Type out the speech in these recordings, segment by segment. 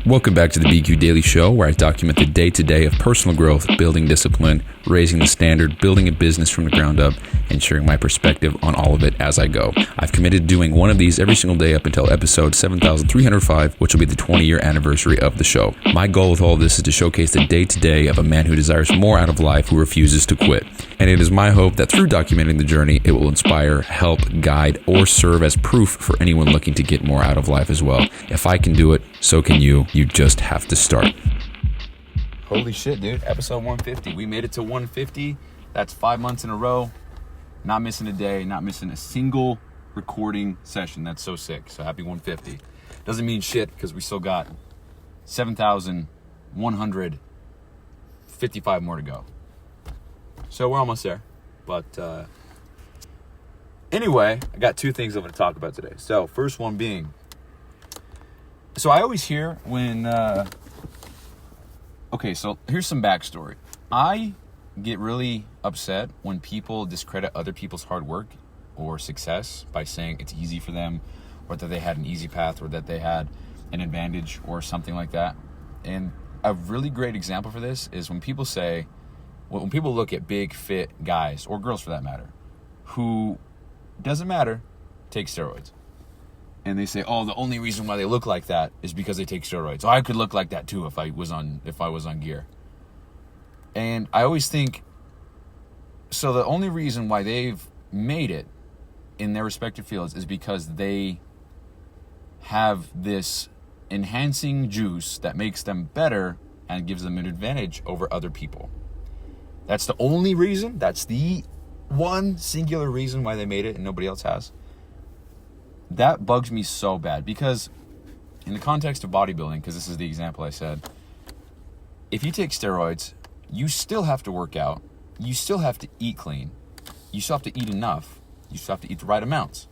Welcome back to the BQ Daily Show, where I document the day-to-day of personal growth, building discipline, raising the standard, building a business from the ground up, and sharing my perspective on all of it as I go. I've committed to doing one of these every single day up until episode 7305, which will be the 20-year anniversary of the show. My goal with all of this is to showcase the day-to-day of a man who desires more out of life, who refuses to quit. And it is my hope that through documenting the journey, it will inspire, help, guide, or serve as proof for anyone looking to get more out of life as well. If I can do it, so can you. You just have to start. Holy shit, dude. Episode 150. We made it to 150. That's 5 months in a row. Not missing a day, not missing a single recording session. That's so sick. So happy 150. Doesn't mean shit because we still got 7,155 more to go. So we're almost there. But anyway, I got two things I'm going to talk about today. So first one being, so I always hear when, okay, so here's some backstory. I get really upset when people discredit other people's hard work or success by saying it's easy for them, or that they had an easy path, or that they had an advantage or something like that. And a really great example for this is when people say, when people look at big, fit guys, or girls for that matter, who, doesn't matter, take steroids. And they say, oh, the only reason why they look like that is because they take steroids. Oh, I could look like that too if I was on gear. And I always think, so the only reason why they've made it in their respective fields is because they have this enhancing juice that makes them better and gives them an advantage over other people. That's the only reason. That's the one singular reason why they made it and nobody else has. That bugs me so bad because in the context of bodybuilding, because this is the example I said, if you take steroids, you still have to work out. You still have to eat clean. You still have to eat enough. You still have to eat the right amounts.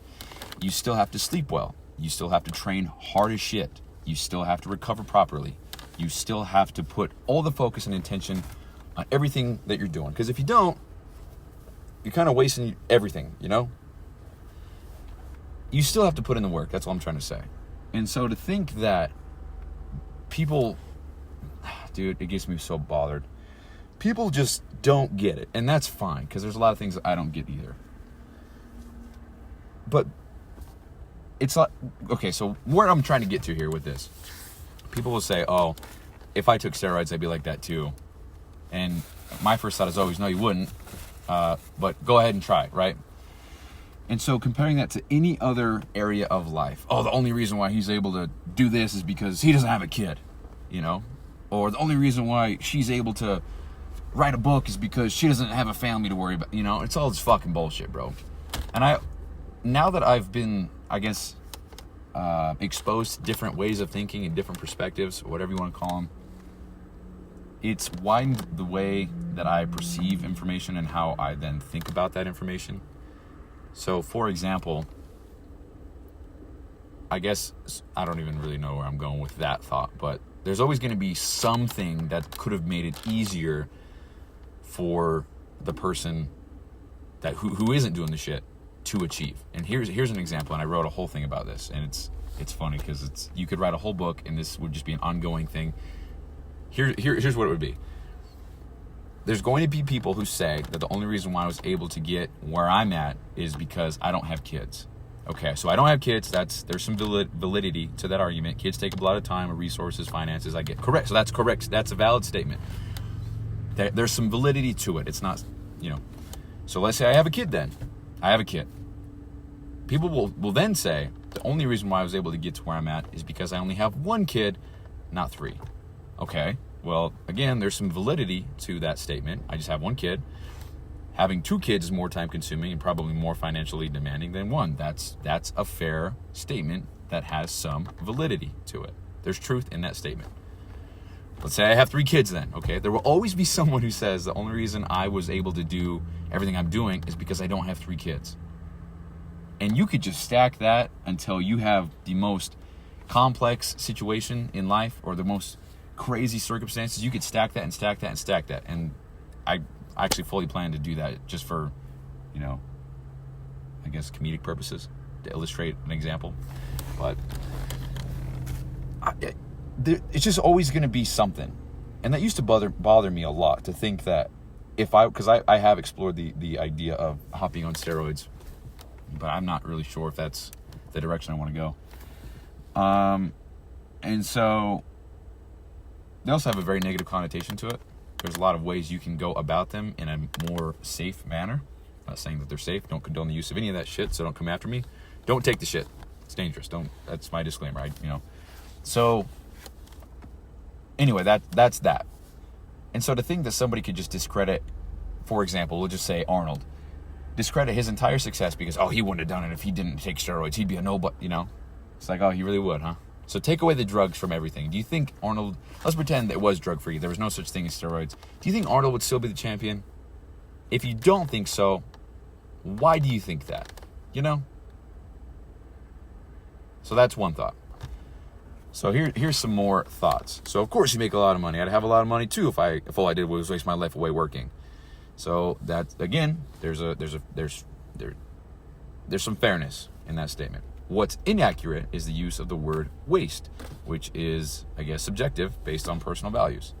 You still have to sleep well. You still have to train hard as shit. You still have to recover properly. You still have to put all the focus and intention on everything that you're doing. Because if you don't, you're kind of wasting everything, you know? You still have to put in the work. That's all I'm trying to say. And so to think that people, dude, it gets me so bothered. People just don't get it. And that's fine, because there's a lot of things that I don't get either. But it's like, okay, so where I'm trying to get to here with this, people will say, oh, if I took steroids, I'd be like that too. And my first thought is always, no, you wouldn't. But go ahead and try, right? And so comparing that to any other area of life, oh, the only reason why he's able to do this is because he doesn't have a kid, you know? Or the only reason why she's able to write a book is because she doesn't have a family to worry about, you know? It's all this fucking bullshit, bro. And now that I've been, I guess, exposed to different ways of thinking and different perspectives, or whatever you want to call them, it's widened the way that I perceive information and how I then think about that information. So, for example, I guess, I don't even really know where I'm going with that thought, but there's always going to be something that could have made it easier for the person that who isn't doing the shit to achieve. And here's an example, and I wrote a whole thing about this, and it's funny because you could write a whole book, and this would just be an ongoing thing. Here's what it would be. There's going to be people who say that the only reason why I was able to get where I'm at is because I don't have kids. Okay, so I don't have kids. There's some validity to that argument. Kids take a lot of time, resources, finances. I get correct. So that's correct. That's a valid statement. There's some validity to it. It's not, you know. So let's say I have a kid then. I have a kid. People will then say the only reason why I was able to get to where I'm at is because I only have one kid, not three. Okay. Well, again, there's some validity to that statement. I just have one kid. Having two kids is more time consuming and probably more financially demanding than one. That's a fair statement that has some validity to it. There's truth in that statement. Let's say I have three kids then, okay? There will always be someone who says the only reason I was able to do everything I'm doing is because I don't have three kids. And you could just stack that until you have the most complex situation in life or the most crazy circumstances. You could stack that and stack that and stack that. And I actually fully plan to do that just for, you know, I guess comedic purposes, to illustrate an example. But it's just always going to be something. And that used to bother me a lot, to think that because I have explored the idea of hopping on steroids, but I'm not really sure if that's the direction I want to go. And so they also have a very negative connotation to it. There's a lot of ways you can go about them in a more safe manner. I'm not saying that they're safe. Don't condone the use of any of that shit, so don't come after me. Don't take the shit. It's dangerous. That's my disclaimer. So anyway, that's that. And so to think that somebody could just discredit, for example, we'll just say Arnold, discredit his entire success because, he wouldn't have done it if he didn't take steroids. He'd be a nobody, It's like, he really would, huh? So take away the drugs from everything. Do you think Arnold, let's pretend that it was drug-free. There was no such thing as steroids. Do you think Arnold would still be the champion? If you don't think so, why do you think that? So that's one thought. So here's some more thoughts. So of course you make a lot of money. I'd have a lot of money too if all I did was waste my life away working. So that, again, there's some fairness in that statement. What's inaccurate is the use of the word waste, which is, I guess, subjective based on personal values.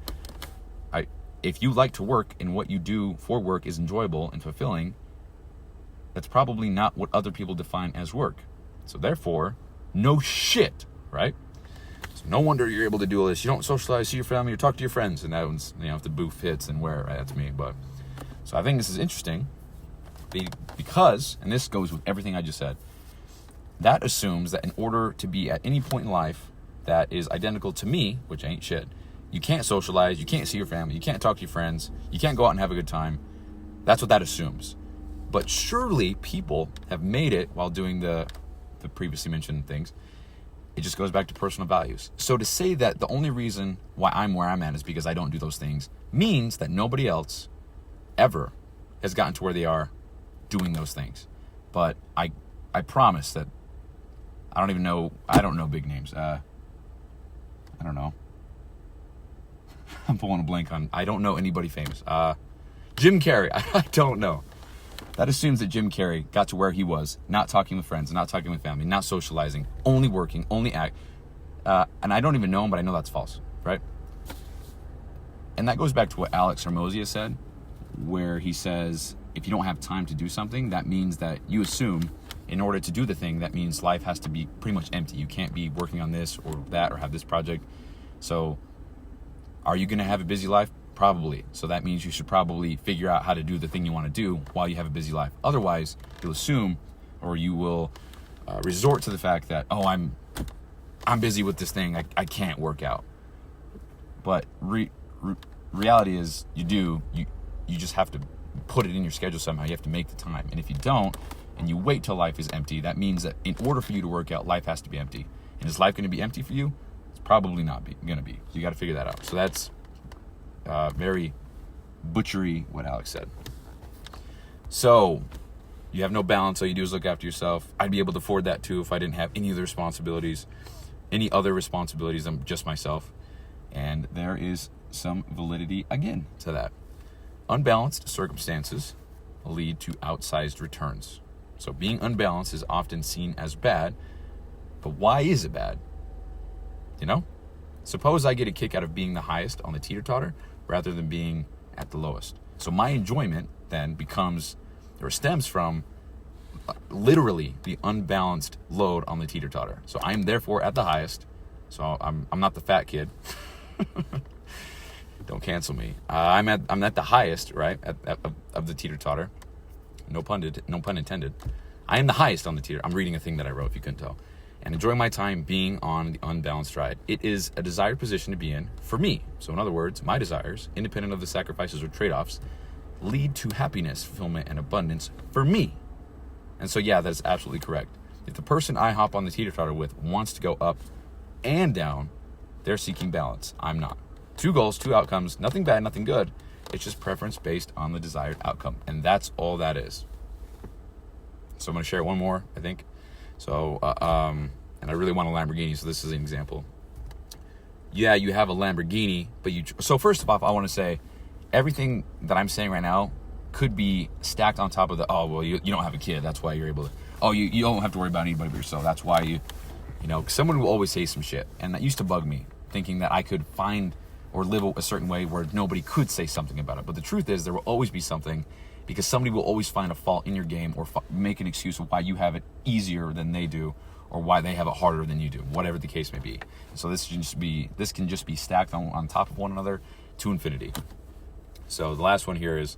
If you like to work and what you do for work is enjoyable and fulfilling, that's probably not what other people define as work. So therefore, no shit, right? So no wonder you're able to do all this. You don't socialize, see your family, or talk to your friends. And that one's, if the booth hits, then where, right? That's me. So I think this is interesting because, and this goes with everything I just said, that assumes that in order to be at any point in life that is identical to me, which ain't shit, you can't socialize, you can't see your family, you can't talk to your friends, you can't go out and have a good time. That's what that assumes. But surely people have made it while doing the previously mentioned things. It just goes back to personal values. So to say that the only reason why I'm where I'm at is because I don't do those things means that nobody else ever has gotten to where they are doing those things. But I promise that I don't know big names. I don't know. I'm pulling a blank on, I don't know anybody famous. Jim Carrey, I don't know. That assumes that Jim Carrey got to where he was, not talking with friends, not talking with family, not socializing, only working, only act. And I don't even know him, but I know that's false, right? And that goes back to what Alex Hermosia said, where he says, if you don't have time to do something, that means that you assume in order to do the thing, that means life has to be pretty much empty. You can't be working on this or that or have this project. So are you going to have a busy life? Probably. So that means you should probably figure out how to do the thing you want to do while you have a busy life. Otherwise, you'll assume, or you will resort to the fact that, I'm busy with this thing. I can't work out. But reality is, you just have to put it in your schedule somehow. You have to make the time. And if you don't, and you wait till life is empty, that means that in order for you to work out, life has to be empty. And is life going to be empty for you? It's probably not going to be. So you got to figure that out. So that's very butchery what Alex said. So you have no balance. All you do is look after yourself. I'd be able to afford that too if I didn't have any other responsibilities. I'm just myself. And there is some validity again to that. Unbalanced circumstances lead to outsized returns. So being unbalanced is often seen as bad, but why is it bad? Suppose I get a kick out of being the highest on the teeter-totter rather than being at the lowest. So my enjoyment then stems from literally the unbalanced load on the teeter-totter. So I'm therefore at the highest. So I'm not the fat kid. Don't cancel me. I'm at the highest, right, of the teeter-totter. No pun intended. I am the highest on the teeter. I'm reading a thing that I wrote, if you couldn't tell. And enjoying my time being on the unbalanced ride. It is a desired position to be in for me. So in other words, my desires, independent of the sacrifices or trade-offs, lead to happiness, fulfillment, and abundance for me. And so yeah, that is absolutely correct. If the person I hop on the teeter-totter with wants to go up and down, they're seeking balance. I'm not. 2 goals, 2 outcomes, nothing bad, nothing good. It's just preference based on the desired outcome. And that's all that is. So I'm going to share one more, I think. So, and I really want a Lamborghini, so this is an example. Yeah, you have a Lamborghini, but so first of all, I want to say, everything that I'm saying right now could be stacked on top of you don't have a kid, that's why you're able to, you don't have to worry about anybody but yourself, that's why someone will always say some shit, and that used to bug me. thinking that I could find or live a certain way where nobody could say something about it. But the truth is, there will always be something, because somebody will always find a fault in your game or make an excuse of why you have it easier than they do, or why they have it harder than you do, whatever the case may be. So this can just be stacked on top of one another to infinity. So the last one here is,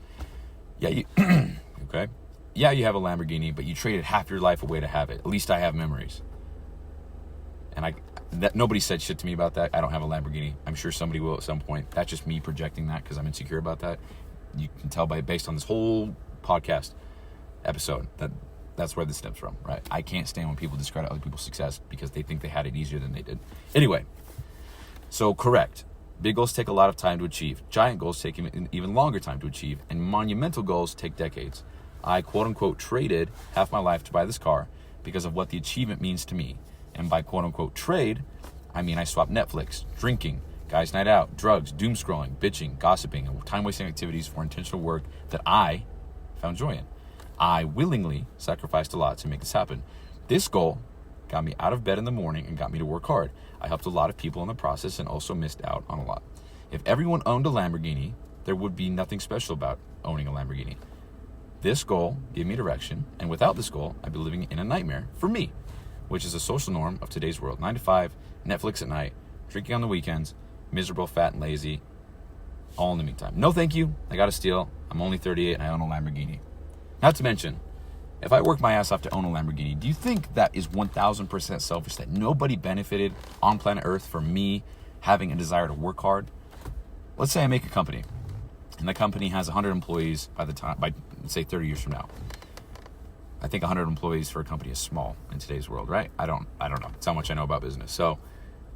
okay, yeah, you have a Lamborghini, but you traded half your life away to have it. At least I have memories. And nobody said shit to me about that. I don't have a Lamborghini. I'm sure somebody will at some point. That's just me projecting that because I'm insecure about that. You can tell based on this whole podcast episode that's where this stems from, right? I can't stand when people discredit other people's success because they think they had it easier than they did. Anyway, so correct. Big goals take a lot of time to achieve. Giant goals take even longer time to achieve. And monumental goals take decades. I, quote unquote, traded half my life to buy this car because of what the achievement means to me. And by quote unquote trade, I mean I swapped Netflix, drinking, guys' night out, drugs, doom scrolling, bitching, gossiping, and time-wasting activities for intentional work that I found joy in. I willingly sacrificed a lot to make this happen. This goal got me out of bed in the morning and got me to work hard. I helped a lot of people in the process and also missed out on a lot. If everyone owned a Lamborghini, there would be nothing special about owning a Lamborghini. This goal gave me direction, and without this goal, I'd be living in a nightmare for me, which is a social norm of today's world. 9 to 5, Netflix at night, drinking on the weekends, miserable, fat, and lazy, all in the meantime. No thank you, I gotta steal. I'm only 38 and I own a Lamborghini. Not to mention, if I work my ass off to own a Lamborghini, do you think that is 1,000% selfish, that nobody benefited on planet Earth from me having a desire to work hard? Let's say I make a company, and the company has 100 employees by say 30 years from now. I think 100 employees for a company is small in today's world, right? I don't know. It's how much I know about business. So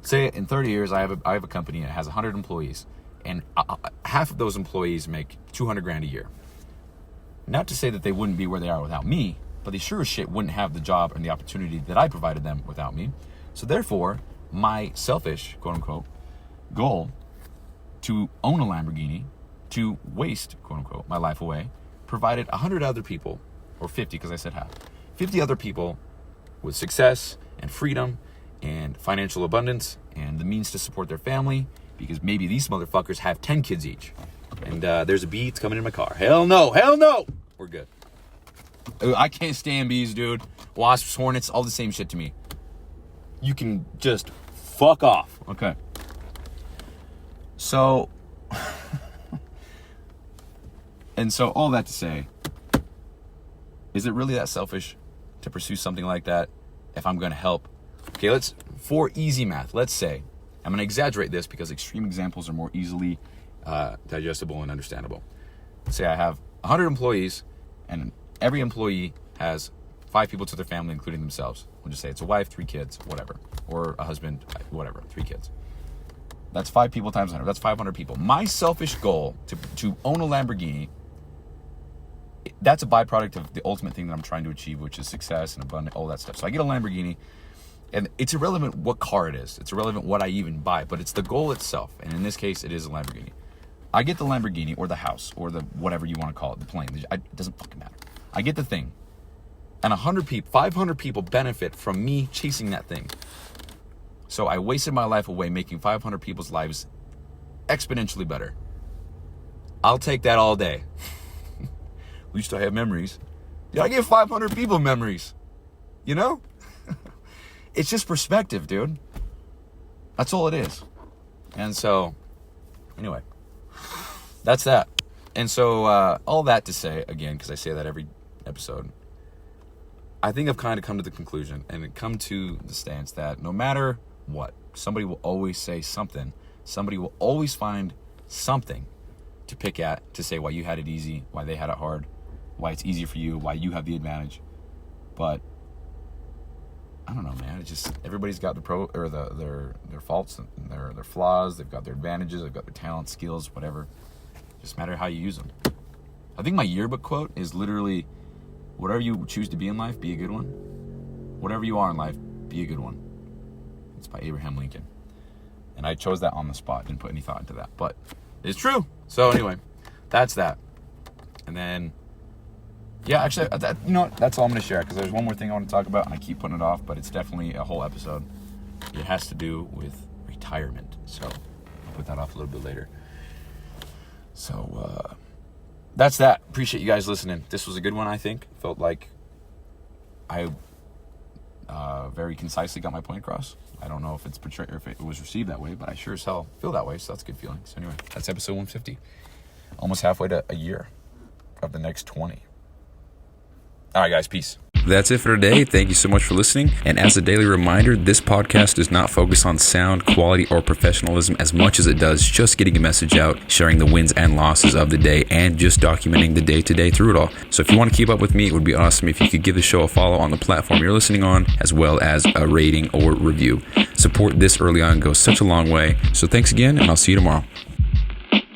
say in 30 years, I have a company that has 100 employees, and half of those employees make $200,000 a year. Not to say that they wouldn't be where they are without me, but they sure as shit wouldn't have the job and the opportunity that I provided them without me. So therefore, my selfish, quote unquote, goal to own a Lamborghini, to waste, quote unquote, my life away, provided 100 other people, or 50 because I said half, 50 other people with success and freedom and financial abundance and the means to support their family, because maybe these motherfuckers have 10 kids each. And there's a bee, it's coming in my car. Hell no, we're good. I can't stand bees, dude. Wasps, hornets, all the same shit to me. You can just fuck off. Okay. So, and so all that to say, is it really that selfish to pursue something like that if I'm going to help? Okay, for easy math, let's say, I'm going to exaggerate this because extreme examples are more easily digestible and understandable. Let's say I have 100 employees, and every employee has 5 people to their family, including themselves. We'll just say it's a wife, 3 kids, whatever, or a husband, whatever, 3 kids. That's 5 people times 100. That's 500 people. My selfish goal to own a Lamborghini, that's a byproduct of the ultimate thing that I'm trying to achieve, which is success and abundance, all that stuff. So I get a Lamborghini, and it's irrelevant what car it is. It's irrelevant what I even buy, but it's the goal itself. And in this case, it is a Lamborghini. I get the Lamborghini or the house or the whatever you want to call it, the plane. It doesn't fucking matter. I get the thing. And 500 people benefit from me chasing that thing. So I wasted my life away making 500 people's lives exponentially better. I'll take that all day. At least I have memories. Yeah, I give 500 people memories. You know? It's just perspective, dude. That's all it is. And so, anyway, that's that. And so, all that to say, again, because I say that every episode, I think I've kind of come to the conclusion and come to the stance that no matter what, somebody will always say something. Somebody will always find something to pick at, to say why you had it easy, why they had it hard, why it's easy for you, why you have the advantage. But I don't know, man. It's just everybody's got their faults and their flaws. They've got their advantages. They've got their talents, skills, whatever. Just matter how you use them. I think my yearbook quote is literally, whatever you choose to be in life, be a good one. Whatever you are in life, be a good one. It's by Abraham Lincoln. And I chose that on the spot. Didn't put any thought into that. But it's true. So anyway, that's that. And then, yeah, actually, you know what? That's all I'm going to share, because there's one more thing I want to talk about, and I keep putting it off, but it's definitely a whole episode. It has to do with retirement. So I'll put that off a little bit later. So that's that. Appreciate you guys listening. This was a good one, I think. Felt like I very concisely got my point across. I don't know if it's portrayed or if it was received that way, but I sure as hell feel that way, so that's a good feeling. So anyway, that's episode 150. Almost halfway to a year of the next 20. All right, guys, peace. That's it for today. Thank you so much for listening. And as a daily reminder, this podcast does not focus on sound, quality, or professionalism as much as it does just getting a message out, sharing the wins and losses of the day, and just documenting the day-to-day through it all. So if you want to keep up with me, it would be awesome if you could give the show a follow on the platform you're listening on, as well as a rating or review. Support this early on goes such a long way. So thanks again, and I'll see you tomorrow.